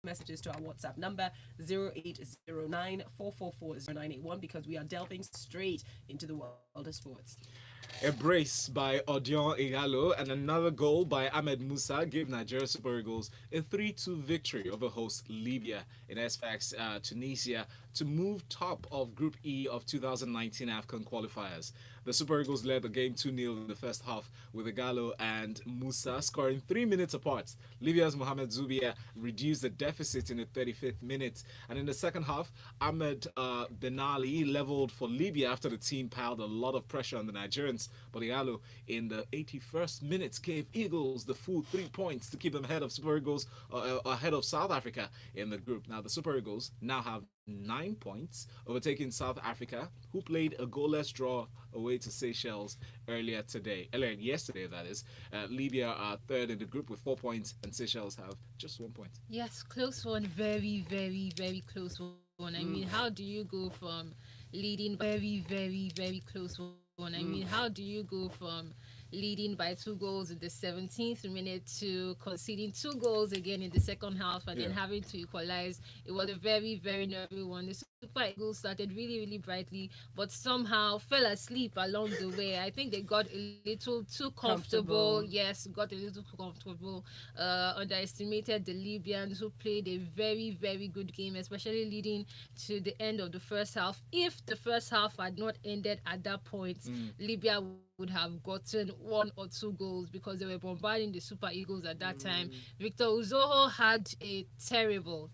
messages to our WhatsApp number 0809 because we are delving straight into the world of sports. A brace by Odion Ighalo and another goal by Ahmed Musa gave Nigeria Super Eagles a 3-2 victory over host Libya in SFAX Tunisia to move top of Group E of 2019 AFCON qualifiers. The Super Eagles led the game 2-0 in the first half with Ighalo and Musa scoring 3 minutes apart. Libya's Mohamed Zubia reduced the deficit in the 35th minute, and in the second half, Ahmed Benali leveled for Libya after the team piled a lot of pressure on the Nigerians. But Ighalo in the 81st minute gave Eagles the full 3 points to keep them ahead of Super Eagles, ahead of South Africa in the group. Now the Super Eagles now have 9 points, overtaking South Africa, who played a goalless draw away to Seychelles earlier yesterday. That is, Libya are third in the group with 4 points, and Seychelles have just 1 point. Yes, close one, very, very, very close one. I mean, how do you go from leading very, very, very close one? I mean, how do you go from leading by 2 goals in the 17th minute to conceding 2 goals again in the second half and then having to equalize? It was a very, very nervy one. The Super Eagles started really, really brightly, but somehow fell asleep along the way. I think they got a little too comfortable. Yes, got a little too comfortable. Underestimated the Libyans, who played a very, very good game, especially leading to the end of the first half. If the first half had not ended at that point, Libya would have gotten 1 or 2 goals because they were bombarding the Super Eagles at that time. Victor Uzoho had a terrible.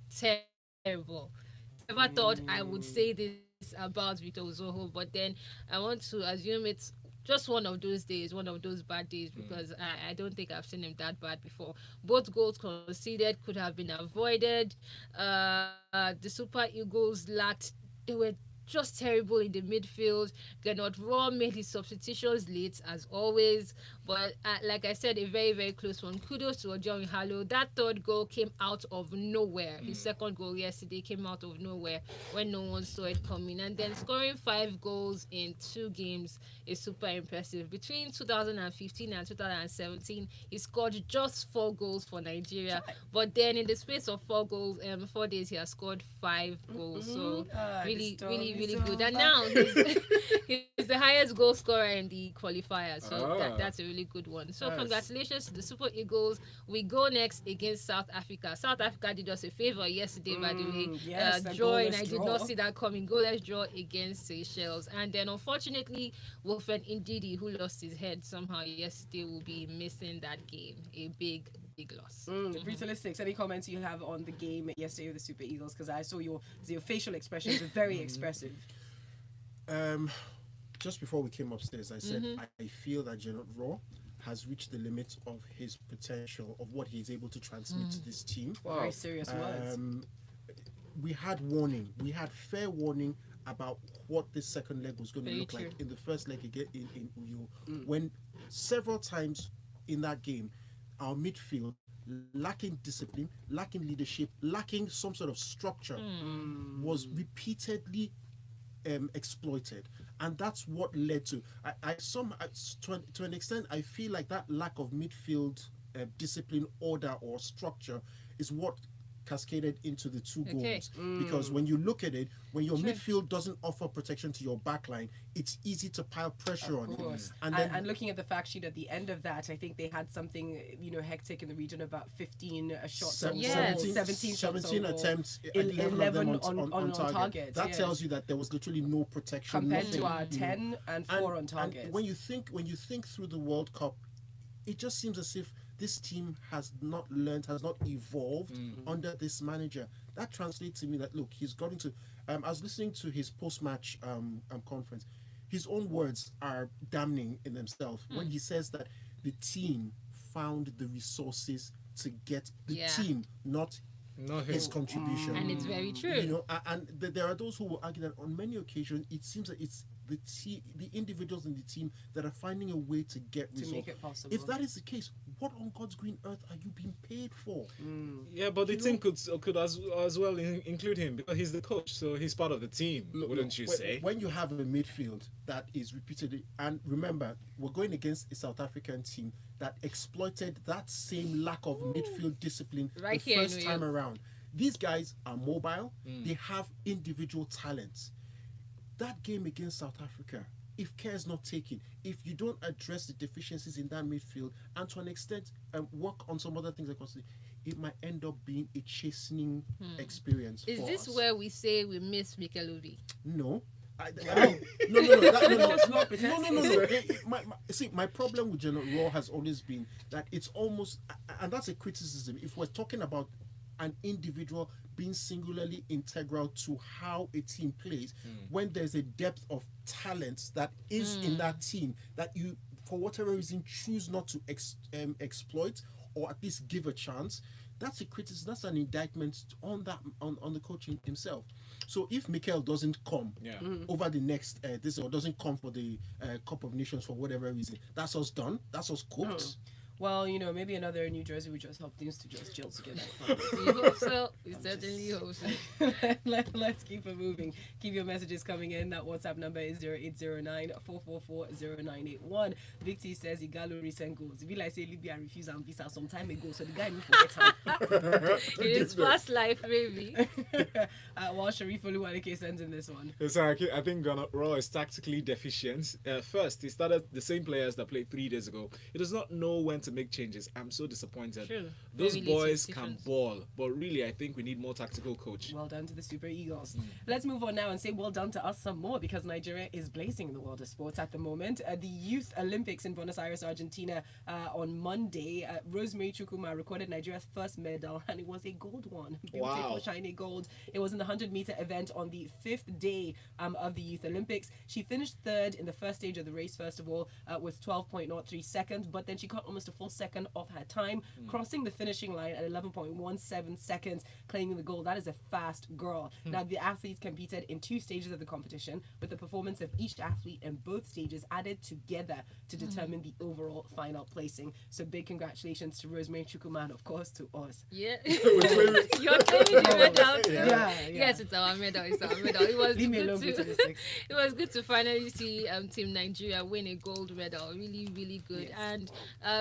Never thought I would say this about Victor Uzoho, but then I want to assume it's just one of those days, one of those bad days, because I don't think I've seen him that bad before. Both goals conceded could have been avoided. The Super Eagles they were just terrible in the midfield. Gernot Raw made his substitutions late, as always. But like I said, a very, very close one. Kudos to Odion Ighalo. That third goal came out of nowhere. His second goal yesterday came out of nowhere when no one saw it coming. And then scoring 5 goals in 2 games is super impressive. Between 2015 and 2017, he scored just 4 goals for Nigeria. But then in the space of 4 goals, 4 days, he has scored 5 goals. So really, really good. And now he's the highest goal scorer in the qualifier. So that's a really good one. So congratulations to the Super Eagles. We go next against South Africa. South Africa did us a favor yesterday, by the way. Joy, and I did not see that coming. Goalless draw against Seychelles. And then unfortunately, Wilfred Ndidi, who lost his head somehow yesterday, will be missing that game. A big loss. Brutalistic, any comments you have on the game yesterday with the Super Eagles? Because I saw your facial expressions are very expressive. Just before we came upstairs, I said I feel that Gernot Raw has reached the limit of his potential, of what he's able to transmit to this team. Wow. Very serious words. We had warning. We had fair warning about what this second leg was going to look like in the first leg again in Uyo. When several times in that game, our midfield, lacking discipline, lacking leadership, lacking some sort of structure, was repeatedly exploited, and that's what led to to an extent I feel like that lack of midfield discipline, order, or structure is what cascaded into the 2 goals. Because when you look at it, when your midfield doesn't offer protection to your backline, it's easy to pile pressure on it. And looking at the fact sheet at the end of that, I think they had something hectic in the region, about 15 shots, 17 attempts, 11 on target. That tells you that there was literally no protection compared to our 10 and 4 on target. And when you think through the World Cup, it just seems as if this team has not learned, has not evolved under this manager. That translates to me that, look, he's got into... I was listening to his post-match conference. His own words are damning in themselves when he says that the team found the resources to get the team, not his contribution. And it's very true. And there are those who will argue that on many occasions, it seems that it's the individuals in the team that are finding a way to get results. To make it possible. If that is the case, what on God's green earth are you being paid for? Yeah, but the team could as well include him, because he's the coach, so he's part of the team, wouldn't you say? When you have a midfield that is repeatedly, and remember, we're going against a South African team that exploited that same lack of midfield discipline the first time around. These guys are mobile. They have individual talents. That game against South Africa, if care is not taken, if you don't address the deficiencies in that midfield, and to an extent work on some other things across it might end up being a chastening experience. Is for this us. where we say we miss Mikelovi? No. No. See, my problem with General Raw has always been that it's almost, and that's a criticism. If we're talking about an individual being singularly integral to how a team plays, when there's a depth of talent that is in that team that you, for whatever reason, choose not to exploit or at least give a chance, that's a criticism. That's an indictment on that on the coach himself. So if Mikel doesn't come over the next this, or doesn't come for the Cup of Nations for whatever reason, that's us done. That's us cooked. Well, maybe another New Jersey would just help things to just gel together. We hope so. We certainly hope so. Let's keep it moving. Keep your messages coming in. That WhatsApp number is 0809-444-0981. Victor says Ighalo recent goals. If you like say Libya refused and visa some time ago, so the guy will forget It is past life, baby. While Sharif Oluwaleke sends in this one. Sorry, I think Ghana Raw is tactically deficient. First, he started the same players that played 3 days ago. He does not know when to make changes. I'm so disappointed. True. Those Very boys little can difference. ball, but really, I think we need more tactical coach. Well done to the Super Eagles. Let's move on now and say well done to us some more, because Nigeria is blazing in the world of sports at the moment. The Youth Olympics in Buenos Aires, Argentina on Monday. Rosemary Chukwuma recorded Nigeria's first medal, and it was a gold one. Beautiful, Wow. shiny gold. It was in the 100-meter event on the 5th day of the Youth Olympics. She finished 3rd in the first stage of the race, first of all, with 12.03 seconds, but then she got almost a full second off her time, crossing the finishing line at 11.17 seconds, claiming the gold. That is a fast girl. Now, the athletes competed in 2 stages of the competition, with the performance of each athlete in both stages added together to determine the overall final placing. So big congratulations to Rosemary Chukwuma, and of course to us. Yeah. You're claiming the medal too. Yeah. Yes, it's our medal. It's our medal. It was Leave me good alone, to, Beauty Mystics. it was good to finally see Team Nigeria win a gold medal. Really, really good. Yes. And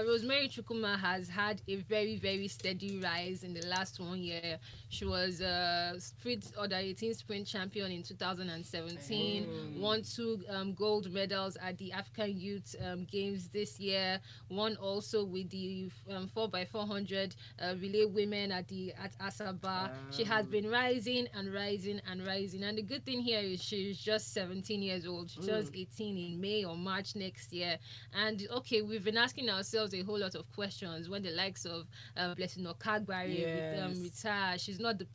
Rosemary Chukwuma has had a very, very steady rise in the last 1 year. She was under 18 sprint champion in 2017. Won 2 gold medals at the African Youth Games this year. Won also with the 4x400 relay women at Asaba. She has been rising and rising and rising. And the good thing here is she's just 17 years old. She turns 18 in May or March next year. And okay, we've been asking ourselves a whole lot of questions when the likes of Blessing Okagbare retire. She's not the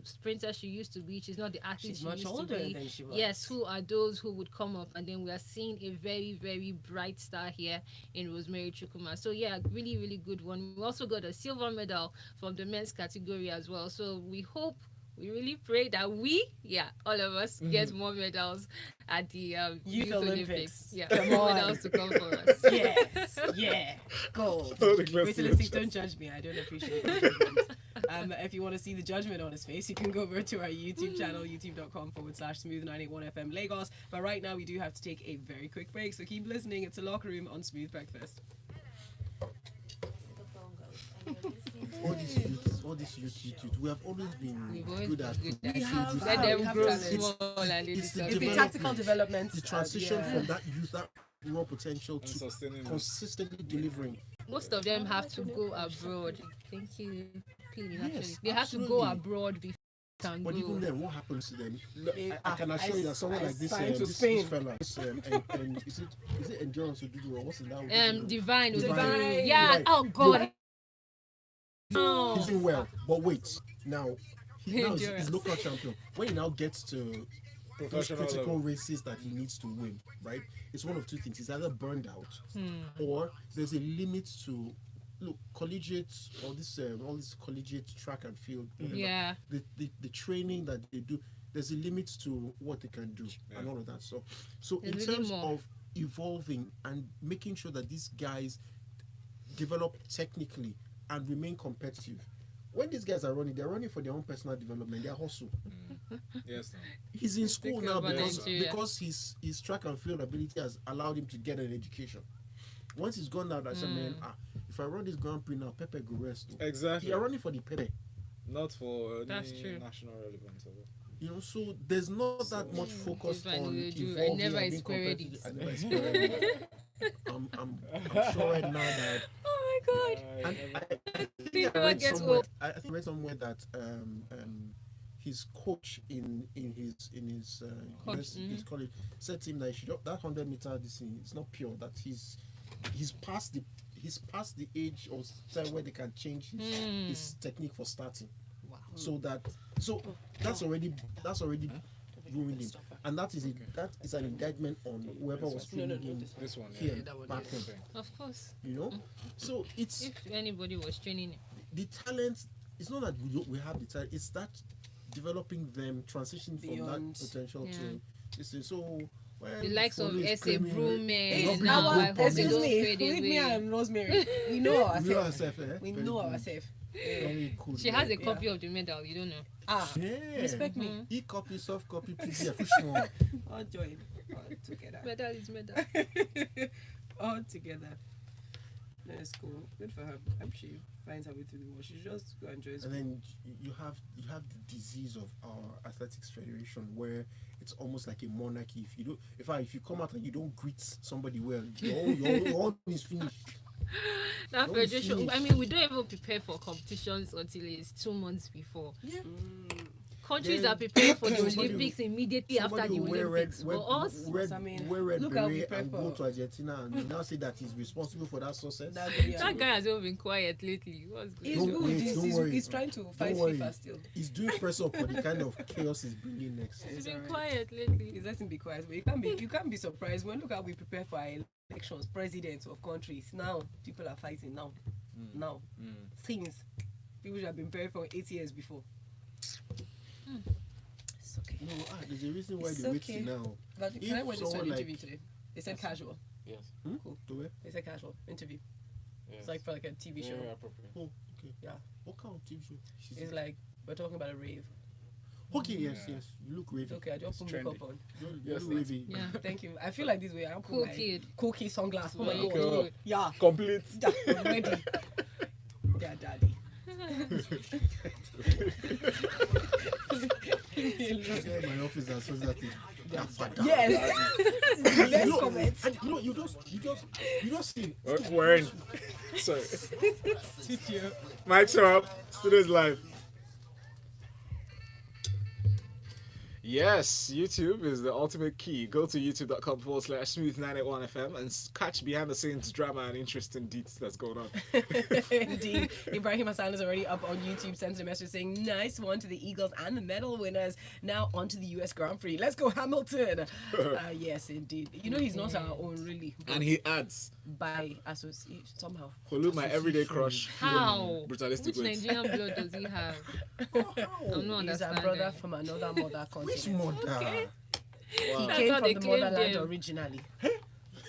sprinter she used to be. She's not the athlete She's she much used older to be. than she was. Yes, who are those who would come up? And then we are seeing a very, very bright star here in Rosemary Chukwuma. So yeah, really, really good one. We also got a silver medal from the men's category as well. So we really pray that all of us get more medals at the Youth Olympics. Yeah, Come more on. medals to come for us. Yes, yeah, gold. Oh, the Wait close till to the the stick, don't judge me. I don't appreciate the judgment. If you want to see the judgment on his face, you can go over to our YouTube channel, youtube.com/Smooth91FM Lagos. But right now, we do have to take a very quick break, so keep listening. It's a locker room on Smooth Breakfast. All this youth, we have always been We've always good at been good at We it. have Let that. them We have grow talent. small and they It's the It's the decide. tactical development. the transition yeah. from that youth, that raw potential, And to sustaining it. consistently delivering. Most of them have to go abroad. Thank you. Yes, Actually. They have to go absolutely. abroad before they can But go. even then, what happens to them? Look, They- I can assure you that someone I like this, signed to this Spain. fella, and is it endurance to do, or what's it now? Divine. Divine. Yeah. Right. Oh God. He's doing well, but wait, now he's Endurance. local champion. When he now gets to those Professional critical level. races that he needs to win, right? It's one of two things: he's either burned out, or there's a limit to collegiate, all this collegiate track and field. Yeah. The training that they do, there's a limit to what they can do and all of that. So in There's really terms more. of evolving and making sure that these guys develop technically and remain competitive. When these guys are running, they're running for their own personal development. They're hustle. Yes. He's in school now about because Nigeria. his track and field ability has allowed him to get an education. Once he's gone out, I said, man, if I run this Grand Prix now, Pepe go rest. Exactly. You're running for the Pepe. Not for That's any true. national relevance of it. You know, so there's not that much focus It's fine, on we'll do. I evolving never and being experienced competitive. I never experienced it. I'm sure right now that Oh my god. and I It think I never read gets somewhere. old. I think I read somewhere that his coach in his Coach, his college said to him that he should, that 100-meter this thing it's not pure, that he's past the age or time where they can change his technique for starting. Wow. So that's already ruined him, and that is an indictment on whoever was training him This one, here that one, back then. Of course. You know, so it's If anybody was training him. the talent. It's not that we have the talent. It's that developing them, transitioning from Beyond. that potential Yeah. to this thing. So when The likes of Folu is S.A. claiming- Broom Hey, and now now I I hope hope they they Excuse don't me, fade leave me away. and Rosemary. We know We know ourselves. ourselves, eh? We Very know good. ourselves. Very cool. She has a Yeah. copy of the medal, you don't know. Ah, Yeah. respect me. E-copy, soft copy, PDF. Which one? All join. All together. Medal is medal. All together. That's cool. Good for her. I hope she finds her way through the world. She should just go enjoy And school. then you have the disease of our athletics federation where it's almost like a monarchy. If you come out and you don't greet somebody well, your own is finished. That Don't federation. finish. I mean, we don't even prepare for competitions until it's 2 months before. Yeah. Countries Then are preparing for the somebody Olympics immediately after Somebody the will wear Olympics. For us, I mean, red look how we beret and prepare. go to Argentina and you now say that he's responsible for that success. that guy has even been quiet lately. What's He's going Don't on? good. worry, don't He's worry. trying to fight worry. FIFA still. He's doing press up for the kind of chaos he's bringing next. He's been alright. quiet lately. He's letting be quiet, but you can't be surprised when look how we prepare for our elections, presidents of countries. Now people are fighting now. Now things people should have been preparing for 8 years before. It's okay. No, there's a reason why It's they wait okay. till now. But If can I went into an someone interview like- today? They said casual. Yes. Cool. To where? They said casual interview. Yes. It's like for like a TV show. Very appropriate. Oh, okay. Yeah. What kind of TV show? It's like we're talking about a rave. Okay, yes. Yeah. You look ravy. It's okay. I just put makeup trendy. on. You Yes, look ravy. Yeah. Thank you. I feel like this way. I Cool put my kid. cool kid sunglasses. Oh my Very god. good. Yeah. Complete. Yeah, I'm ready. Yeah, daddy. Yeah, my office and says that thing. Yeah, father. Yes. You Let's know, comment. and you just see. We're in. Sorry. Studio. Mics are up. Studio's live. Yes, YouTube is the ultimate key. Go to youtube.com/smooth981fm and catch behind the scenes drama and interesting deets that's going on. Indeed. Ibrahim Hassan is already up on YouTube, sends a message saying, nice one to the Eagles and the medal winners. Now on to the US Grand Prix. Let's go, Hamilton. Yes, indeed. You know, he's not our own, really. And he adds, By association, somehow. Folu, my everyday crush. How? Brutalistic Which ways. Nigerian blood does he have? I'm not He's a understanding. brother from another mother Which continent. mother? He That's came how from they the claim motherland them. originally.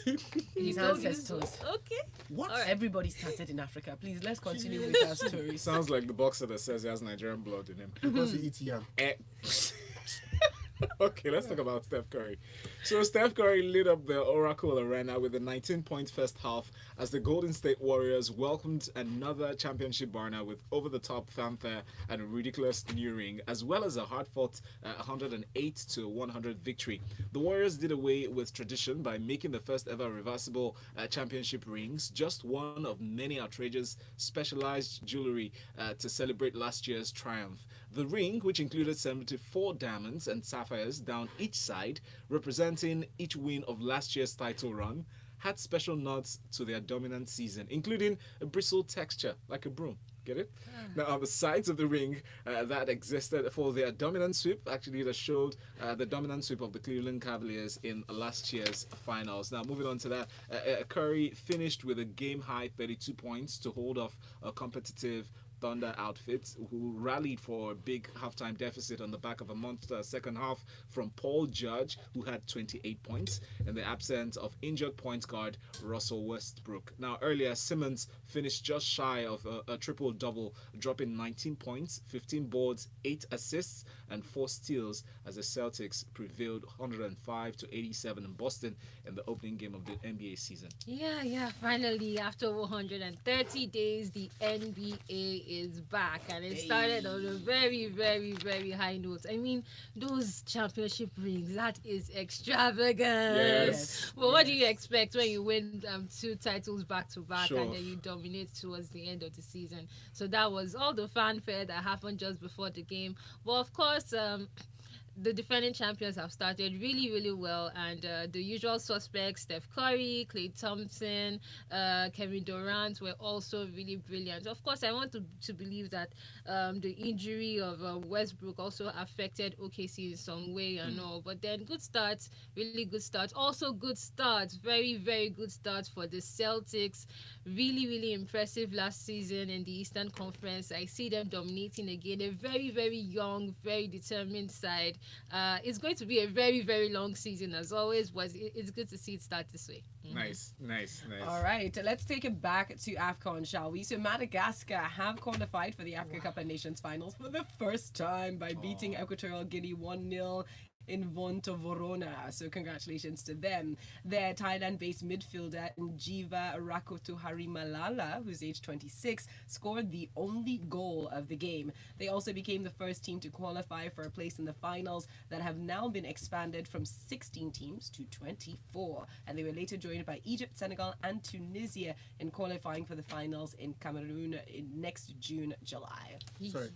He's His not- ancestors. Okay. What? Everybody started in Africa. Please, let's continue with our stories. Sounds like the boxer that says he has Nigerian blood in him. Because he eats yam. Eh. Okay, let's talk about Steph Curry. So Steph Curry lit up the Oracle Arena with a 19-point first half as the Golden State Warriors welcomed another championship burner with over-the-top fanfare and a ridiculous new ring, as well as a hard-fought 108-100 victory. The Warriors did away with tradition by making the first ever reversible championship rings, just one of many outrageous specialized jewelry to celebrate last year's triumph. The ring, which included 74 diamonds and sapphires down each side, representing each win of last year's title run, had special nods to their dominant season, including a bristle texture like a broom. Get it? Now, on the sides of the ring that existed for their dominant sweep, actually that showed the dominant sweep of the Cleveland Cavaliers in last year's finals. Now, moving on to that, Curry finished with a game-high 32 points to hold off a competitive Thunder outfits, who rallied for a big halftime deficit on the back of a monster second half from Paul Judge, who had 28 points, in the absence of injured point guard Russell Westbrook. Now, earlier, Simmons finished just shy of a triple-double, dropping 19 points, 15 boards, 8 assists, and 4 steals as the Celtics prevailed 105-87 in Boston in the opening game of the NBA season. Yeah, finally, after 130 days, the NBA is back, and it started on a very, very, very high note. I mean, those championship rings, that is extravagant. Yes. But what do you expect when you win 2 titles back to back Sure. and then you dominate towards the end of the season? So that was all the fanfare that happened just before the game. But of course, the defending champions have started really, really well, and the usual suspects, Steph Curry, Klay Thompson, Kevin Durant, were also really brilliant. Of course, I want to believe that the injury of Westbrook also affected OKC in some way and all, but then good starts, really good starts. Also good starts, very, very good starts for the Celtics. Really, really impressive last season in the Eastern Conference. I see them dominating again. A very, very young, very determined side. It's going to be a very, very long season as always, but it's good to see it start this way. Nice. All right, let's take it back to AFCON, shall we? So Madagascar have qualified for the Africa Cup of Nations finals for the first time by beating Equatorial Guinea 1-0 in Vontovorona. So congratulations to them. Their Thailand-based midfielder Njiva Rakotoharimalala, who's age 26, scored the only goal of the game. They also became the first team to qualify for a place in the finals that have now been expanded from 16 teams to 24. And they were later joined by Egypt, Senegal, and Tunisia in qualifying for the finals in Cameroon in next June, July. Sorry.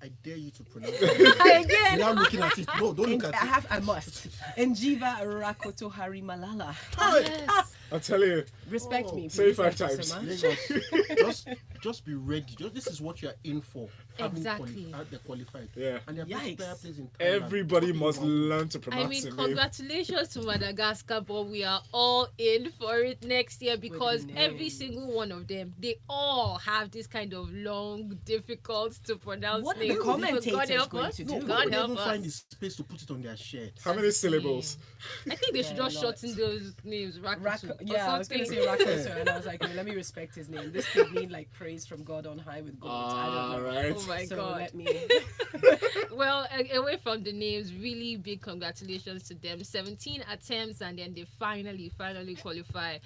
I dare you to pronounce it Again. without looking at it. No, don't look at it. I must. Njiva Rakotoharimalala. I'll tell you. Respect me. Say please. 5 Thank you so times. much. Just be ready. This is what you're in for. Exactly. They're qualified. Yeah. And their best Yikes. player plays in Thailand. Everybody must learn to I pronounce mean, the name. congratulations to Madagascar, but we are all in for it next year because name. every single one of them, they all have this kind of long, difficult to pronounce What are names. the commentators God help going us. to No, do? God nobody help even us. find the space to put it on their shirt. How many syllables? I think they should Yeah, just a lot. shorten those names. Yeah, I was going to say Rakoto, and I was like, no, let me respect his name. This could mean like praise from God on high with gold. I don't know. Alright. Oh my So God. let me. Well, away from the names, really big congratulations to them. 17 attempts and then they finally qualify.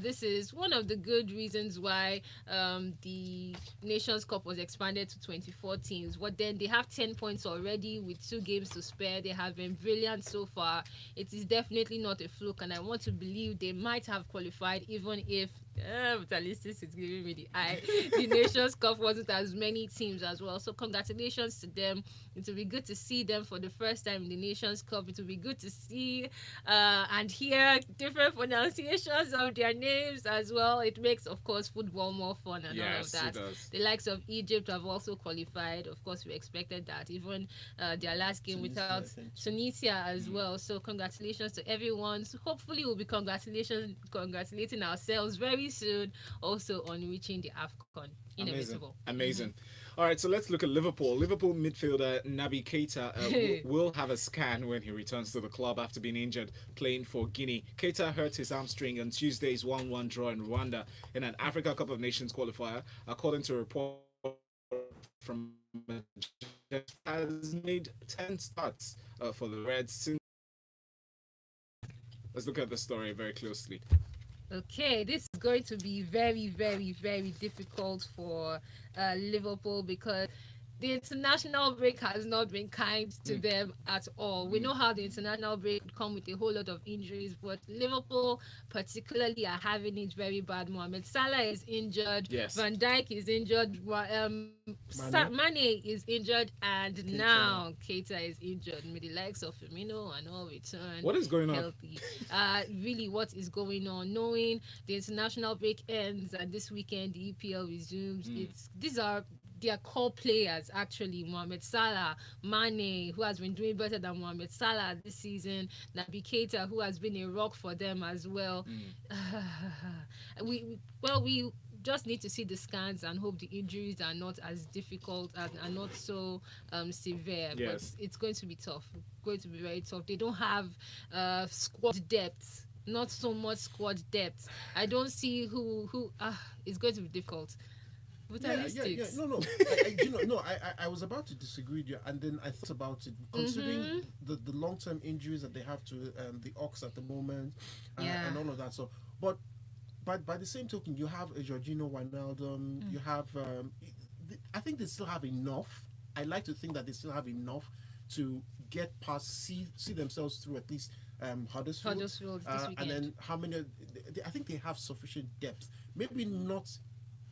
This is one of the good reasons why the Nations Cup was expanded to 24 teams. But then they have 10 points already with 2 games to spare. They have been brilliant so far. It is definitely not a fluke, and I want to believe they might have qualified even if Vitalistis is giving me the eye. The Nations Cup wasn't as many teams as well. So congratulations to them. It will be good to see them for the first time in the Nations Cup. It will be good to see and hear different pronunciations of their names as well. It makes, of course, football more fun and all of Yes, that. it does. The likes of Egypt have also qualified. Of course, we expected that. Even their last game Tunisia, without I think. Tunisia as well. So congratulations to everyone. So hopefully we'll be congratulating ourselves very soon also on reaching the AFCON. Inevitable. Amazing. All right, so let's look at Liverpool. Liverpool midfielder Naby Keita will have a scan when he returns to the club after being injured playing for Guinea. Keita hurt his hamstring on Tuesday's 1-1 draw in Rwanda in an Africa Cup of Nations qualifier, according to a report from has made 10 starts for the Reds since. Let's look at the story very closely. Okay, this is going to be very, very, very difficult for Liverpool because the international break has not been kind to them at all. We know how the international break would come with a whole lot of injuries, but Liverpool particularly are having it very bad. Mohamed Salah is injured. Yes. Van Dijk is injured. Mane is injured, and now Keita is injured. May the likes of Firmino and all return. What is going on? Healthy. Really, what is going on? Knowing the international break ends and this weekend the EPL resumes, these are their core players actually. Mohamed Salah, Mane, who has been doing better than Mohamed Salah this season, Naby Keita, who has been a rock for them as well. We just need to see the scans and hope the injuries are not as difficult and are not so severe. Yes. But it's going to be tough. Going to be very tough. They don't have squad depth. Not so much squad depth. I don't see who. It's going to be difficult. Yeah. No. I was about to disagree with you, and then I thought about it, considering the long-term injuries that they have to the Ox at the moment, and all of that. So, but by the same token, you have a Jorginho Wijnaldum, you have I think they still have enough. I like to think that they still have enough to get past, see themselves through at least Huddersfield. This weekend. And then how many? I think they have sufficient depth. Maybe not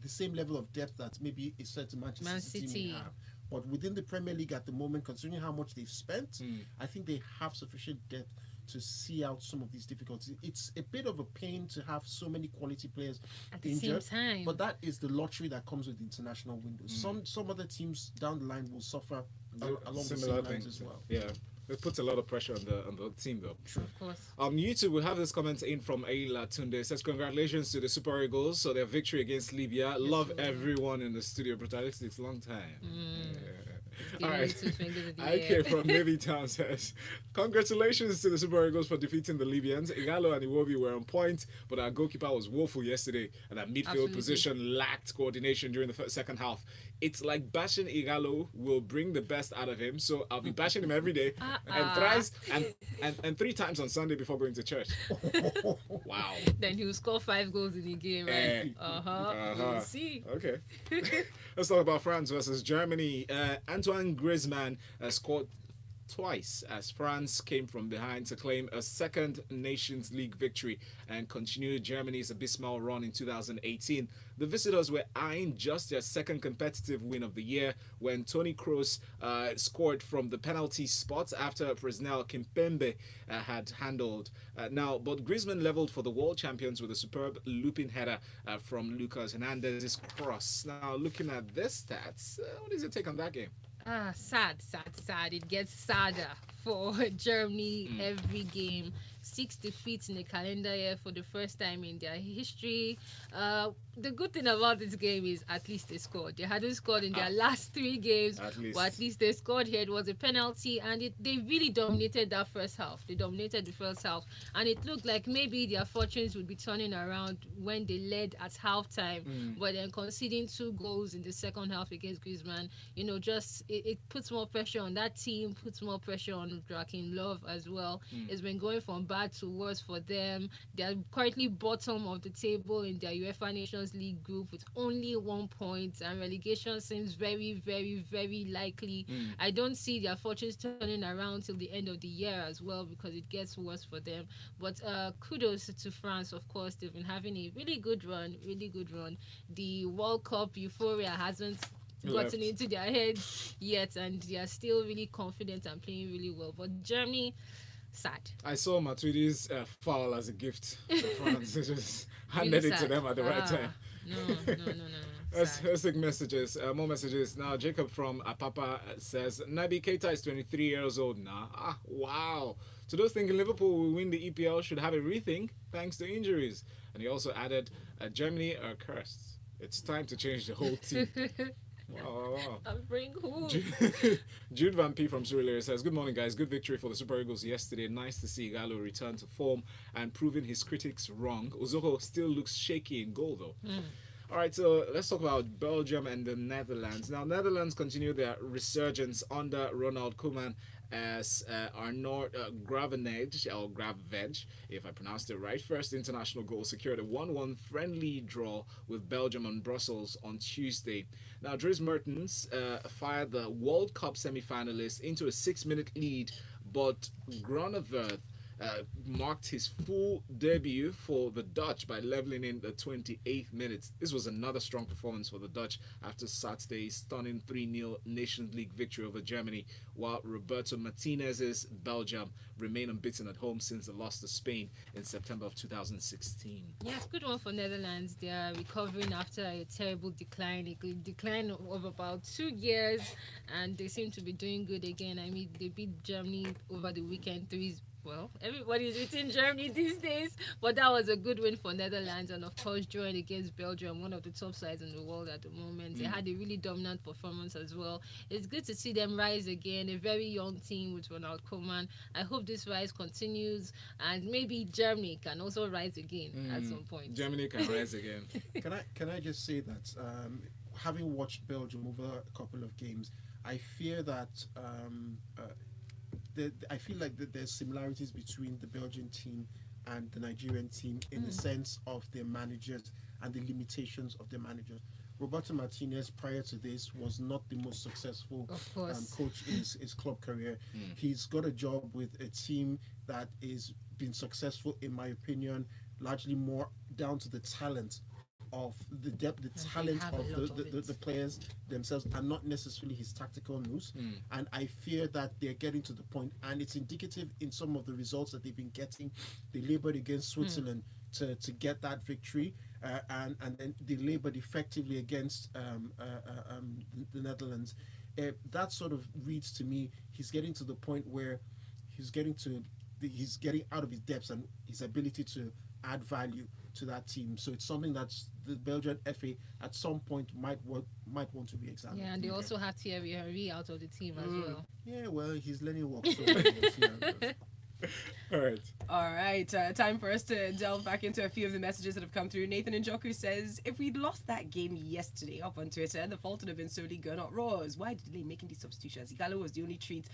the same level of depth that maybe a certain Manchester Man City City. may have. But within the Premier League at the moment, considering how much they've spent, I think they have sufficient depth to see out some of these difficulties. It's a bit of a pain to have so many quality players At the injured, same time. but that is the lottery that comes with international windows. Some other teams down the line will suffer along the Similar same lines things as well. Yeah. It puts a lot of pressure on the team, though. Of course. YouTube, we have this comment in from Aila Tunde. It says, congratulations to the Super Eagles for their victory against Libya. Love everyone in the studio. Brutalistics, long time. All right. IK from Navy Town says, congratulations to the Super Eagles for defeating the Libyans. Ighalo and Iwobi were on point, but our goalkeeper was woeful yesterday, and our midfield position lacked coordination during the second half. It's like bashing Ighalo will bring the best out of him, so I'll be bashing him every day and 3 times on Sunday before going to church. Wow. Then he will score 5 goals in the game, right? We'll see. Okay. Let's talk about France versus Germany. Antoine Griezmann scored twice as France came from behind to claim a second Nations League victory and continue Germany's abysmal run in 2018. The visitors were eyeing just their second competitive win of the year when Toni Kroos scored from the penalty spot after Presnel Kimpembe had handled. But Griezmann leveled for the world champions with a superb looping header from Lucas Hernandez's cross. Now, looking at this stats, what is your take on that game? Sad. It gets sadder for Germany every game. 6 defeats in the calendar year for the first time in their history. The good thing about this game is at least they scored. They hadn't scored in their last 3 games, but at least they scored here. It was a penalty, and they really dominated that first half. They dominated the first half, and it looked like maybe their fortunes would be turning around when they led at halftime, but then conceding 2 goals in the second half against Griezmann, it puts more pressure on that team, puts more pressure on Joachim Löw as well. It's been going from bad to worse for them. They're currently bottom of the table in their UEFA Nations League group with only 1 point, and relegation seems very, very, very likely. I don't see their fortunes turning around till the end of the year as well, because it gets worse for them. But kudos to France, of course. They've been having a really good run. The World Cup euphoria hasn't gotten into their heads yet, and they are still really confident and playing really well. But Germany, sad. I saw Matuidi's foul as a gift to France. They just handed it to them at the right time. No. Let's take messages. More messages. Now, Jacob from Apapa says, Naby Keita is 23 years old now. Wow. To those thinking Liverpool will win the EPL should have a rethink thanks to injuries. And he also added, Germany are cursed. It's time to change the whole team. Wow. I'm bring who? Jude Van P from Surulere says, good morning, guys. Good victory for the Super Eagles yesterday. Nice to see Ighalo return to form and proving his critics wrong. Ozoho still looks shaky in goal, though. All right, so let's talk about Belgium and the Netherlands. Now, Netherlands continue their resurgence under Ronald Koeman as Arnold Gravenage, or Gravej, if I pronounced it right, first international goal, secured a 1-1 friendly draw with Belgium and Brussels on Tuesday. Now, Dries Mertens fired the World Cup semi-finalists into a 6-minute lead, but Groenewald marked his full debut for the Dutch by leveling in the 28th minute. This was another strong performance for the Dutch after Saturday's stunning 3-0 Nations League victory over Germany, while Roberto Martinez's Belgium remain unbeaten at home since the loss to Spain in September of 2016. Yes, good one for Netherlands. They are recovering after a terrible decline, of about 2 years, and they seem to be doing good again. I mean, they beat Germany over the weekend 3. Well, everybody's beating Germany these days, but that was a good win for Netherlands, and of course drawing against Belgium, one of the top sides in the world at the moment. They had a really dominant performance as well. It's good to see them rise again, a very young team with Ronald Koeman. I hope this rise continues, and maybe Germany can also rise again at some point. Germany can rise again. Can I just say that having watched Belgium over a couple of games, I fear that I feel like there's similarities between the Belgian team and the Nigerian team in the sense of their managers and the limitations of their managers. Roberto Martinez, prior to this, was not the most successful Of course. coach in his club career. He's got a job with a team that is been successful, in my opinion, largely more down to the talent of the depth, the talent have a of lot of it. the players themselves, and not necessarily his tactical moves. And I fear that they're getting to the point, and it's indicative in some of the results that they've been getting. They labored against Switzerland to get that victory, and then they labored effectively against the Netherlands. That sort of reads to me he's getting to the point where he's getting out of his depths and his ability to add value to that team. So it's something that the Belgian FA at some point might want to re-examine. Yeah, and they also have Thierry Henry out of the team as well. Yeah, well, he's learning walk. So we'll see how it goes. All right. Time for us to delve back into a few of the messages that have come through. Nathan Njoku says, if we'd lost that game yesterday up on Twitter, the fault would have been solely Gernot Rohrs. Why did they making these substitutions? Ighalo was the only treat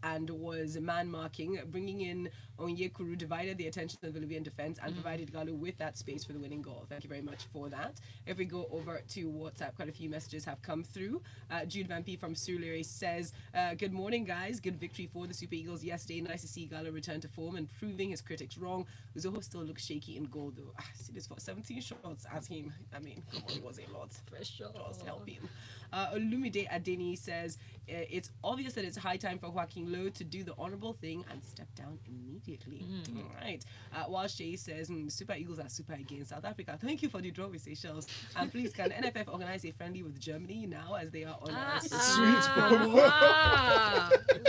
and was man-marking. Bringing in Onyekuru divided the attention of the Libyan defence and provided Ighalo with that space for the winning goal. Thank you very much for that. If we go over to WhatsApp, quite a few messages have come through. Jude Van P from Sulere says, good morning, guys. Good victory for the Super Eagles yesterday. Nice to see Ighalo return to form and proving his critics wrong. Uzoho still looks shaky in goal though. See this for 17 shots as him. I mean, come on, it was a lot. Pressure. Just help him. Olumide Adeni says, it's obvious that it's high time for Joaquin Lowe to do the honourable thing and step down immediately. All right. While Shay says, Super Eagles are super against South Africa. Thank you for the draw with Seychelles. And please, can NFF organise a friendly with Germany now as they are on us?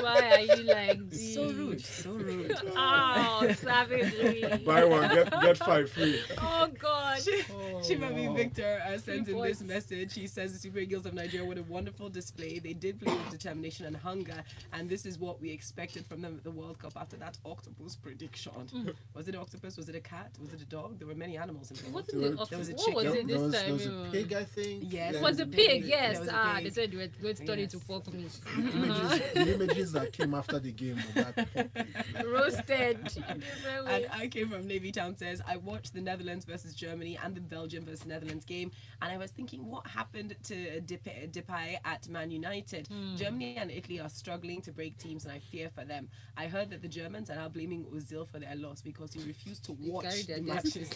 Why are you like this? So rude. So rude. Oh, savagery. Buy one, get 5 free. Oh, God. Shimami Victor sends in this points. message. He says the Super Eagles of Nigeria were a wonderful display. They did play with determination and hunger, and this is what we expected from them at the World Cup after that octopus prediction. Was it an octopus? Was it a cat? Was it a dog? There were many animals in What, there. was There was a what was chicken. it this There time? was a pig, I think. Yes. It was a pig, There yes. was a pig. They said you were going to turn Yes. into pork meat. The images that came after the game of that. Roasted. And I came from Navy Town says, I watched the Netherlands versus Germany and the Belgium versus Netherlands game, and I was thinking, what happened to Depay at Man United? Germany and Italy are struggling to break teams, and I fear for them. I heard that the Germans are now blaming Ozil for their loss because he refused to watch carried the their matches.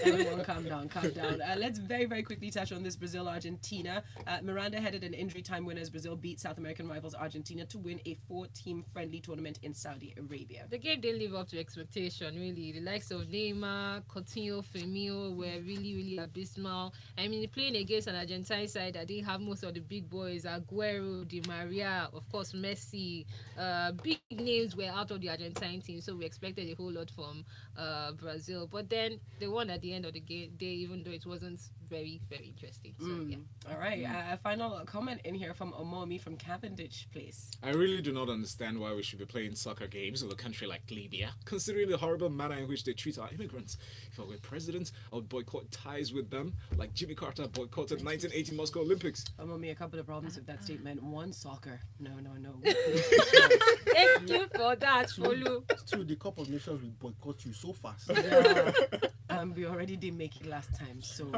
Everyone calm down, calm down. Let's very, very quickly touch on this Brazil-Argentina. Miranda headed an injury time winner as Brazil beat South American rivals Argentina to win a 4-team friendly tournament in Saudi Arabia. The game didn't live up to expectation, really. The likes of Neymar, Coutinho, Firmino were really, really abysmal. I mean, playing against an Argentine side that didn't have most of the big boys, Aguero, Di Maria, of course, Messi. Big names were out of the Argentine team, so we expected a whole lot from Brazil. But then they won at the end of the day, even though it wasn't very, very interesting. So, yeah. All right. A final comment in here from Omomi from Cavendish Place. I really do not understand why we should be playing soccer games in a country like Libya, considering the horrible manner in which they treat our immigrants. If I were president, I would boycott ties with them, like Jimmy Carter boycotted 1980 Moscow Olympics. Omomi, a couple of problems with that statement. One, soccer. No. Thank you for that, Folu. To the Cup of Nations will boycott you so fast. Yeah. We already did make it last time, so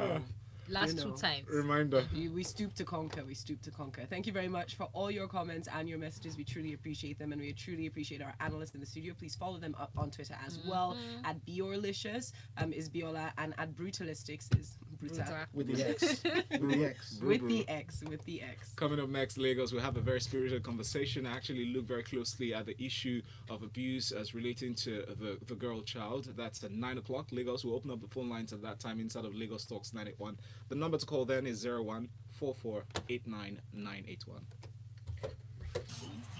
Last You know. 2 times. Reminder. we stoop to conquer. We stoop to conquer. Thank you very much for all your comments and your messages. We truly appreciate them, and we truly appreciate our analysts in the studio. Please follow them up on Twitter as well. At Biorlicious is Biola, and at Brutalistics is Bruta. With the X. With the X. With the X. Coming up next, Lagos, we'll have a very spirited conversation. I actually look very closely at the issue of abuse as relating to the girl child. That's at 9 o'clock. Lagos will open up the phone lines at that time inside of Lagos Talks 981. The number to call then is 0144899981.